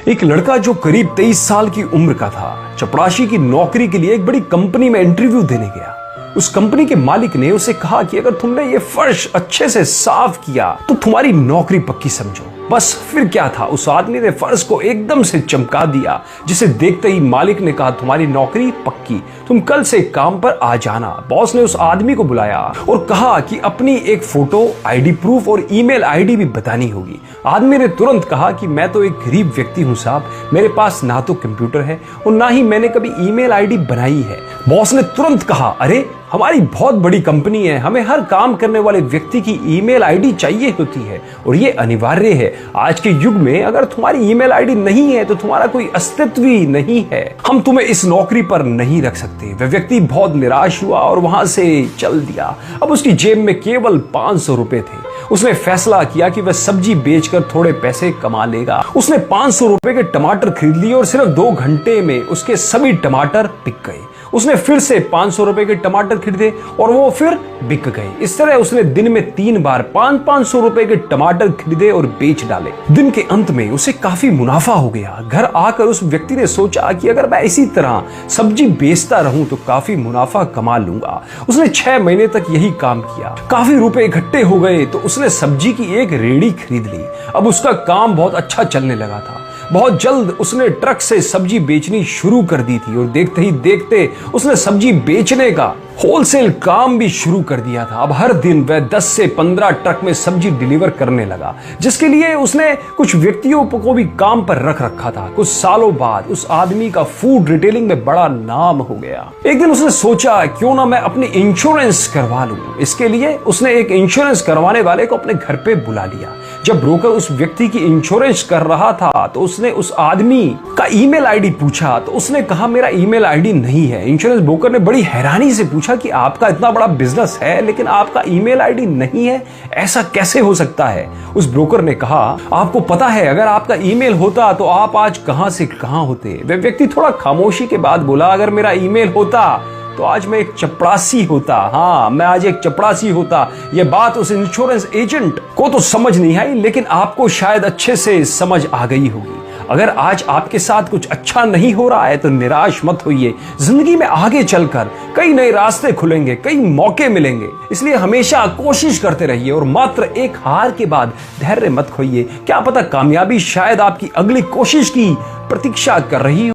एक लड़का जो करीब 23 साल की उम्र का था, चपरासी की नौकरी के लिए एक बड़ी कंपनी में इंटरव्यू देने गया। उस कंपनी के मालिक ने उसे कहा कि अगर तुमने ये फर्श अच्छे से साफ किया तो तुम्हारी नौकरी पक्की समझो। बस फिर क्या था, उस आदमी ने फर्श को एकदम से चमका दिया, जिसे देखते ही मालिक ने कहा तुम्हारी नौकरी पक्की, तुम कल से काम पर आ जाना। बॉस ने उस आदमी को बुलाया और कहा कि अपनी एक फोटो, आईडी प्रूफ और ईमेल आईडी भी बतानी होगी। आदमी ने तुरंत कहा कि मैं तो एक गरीब व्यक्ति हूं साहब, मेरे पास ना तो कंप्यूटर है और ना ही मैंने कभी ईमेल आईडी बनाई है। बॉस ने तुरंत कहा, अरे हमारी बहुत बड़ी कंपनी है, हमें हर काम करने वाले व्यक्ति की ईमेल आईडी चाहिए होती है और ये अनिवार्य है। आज के युग में अगर तुम्हारी ईमेल आईडी नहीं है तो तुम्हारा कोई अस्तित्व ही नहीं है, हम तुम्हें इस नौकरी पर नहीं रख सकते। वह व्यक्ति बहुत निराश हुआ और वहां से चल दिया। अब उसकी जेब में केवल 500 रुपए थे। उसने फैसला किया कि वह सब्जी बेचकर थोड़े पैसे कमा लेगा। उसने 500 रुपए के टमाटर खरीद लिए और सिर्फ 2 घंटे में उसके सभी टमाटर बिक गए। उसने फिर से 500 रुपए के टमाटर खरीदे और वो फिर बिक गए। इस तरह उसने दिन में 3 बार 500 रुपए के टमाटर खरीदे और बेच डाले। दिन के अंत में उसे काफी मुनाफा हो गया। घर आकर उस व्यक्ति ने सोचा कि अगर मैं इसी तरह सब्जी बेचता रहूं तो काफी मुनाफा कमा लूंगा। उसने 6 महीने तक यही काम किया। काफी रुपए इकट्ठे हो गए तो उसने सब्जी की एक रेहड़ी खरीद ली। अब उसका काम बहुत अच्छा चलने लगा था। बहुत जल्द उसने ट्रक से सब्जी बेचनी शुरू कर दी थी और देखते ही देखते उसने सब्जी बेचने का होलसेल काम भी शुरू कर दिया था। अब हर दिन वह 10 से 15 ट्रक में सब्जी डिलीवर करने लगा, जिसके लिए उसने कुछ व्यक्तियों को भी काम पर रख रखा था। कुछ सालों बाद उस आदमी का फूड रिटेलिंग में बड़ा नाम हो गया। एक दिन उसने सोचा क्यों ना मैं अपनी इंश्योरेंस करवा लूं। इसके लिए उसने एक इंश्योरेंस करवाने वाले को अपने घर पे बुला लिया। जब ब्रोकर उस व्यक्ति की इंश्योरेंस कर रहा था तो उसने उस आदमी का ईमेल आईडी पूछा तो उसने कहा मेरा ईमेल आईडी नहीं है। इंश्योरेंस ब्रोकर ने बड़ी हैरानी से पूछा कि आपका इतना बड़ा बिजनेस है लेकिन आपका ईमेल आईडी नहीं है, ऐसा कैसे हो सकता है? उस ब्रोकर ने कहा आपको पता है अगर आपका ईमेल होता तो आप आज कहां से कहां होते। वह व्यक्ति थोड़ा खामोशी के बाद बोला अगर मेरा ईमेल होता तो आज मैं एक चपरासी होता। हाँ, मैं आज एक चपरासी होता। यह बात उस इंश्योरेंस एजेंट को तो समझ नहीं आई लेकिन आपको शायद अच्छे से समझ आ गई होगी। अगर आज आपके साथ कुछ अच्छा नहीं हो रहा है तो निराश मत होइए। जिंदगी में आगे चलकर कई नए रास्ते खुलेंगे, कई मौके मिलेंगे। इसलिए हमेशा कोशिश करते रहिए और मात्र एक हार के बाद धैर्य मत खोइए। क्या पता कामयाबी शायद आपकी अगली कोशिश की प्रतीक्षा कर रही हो।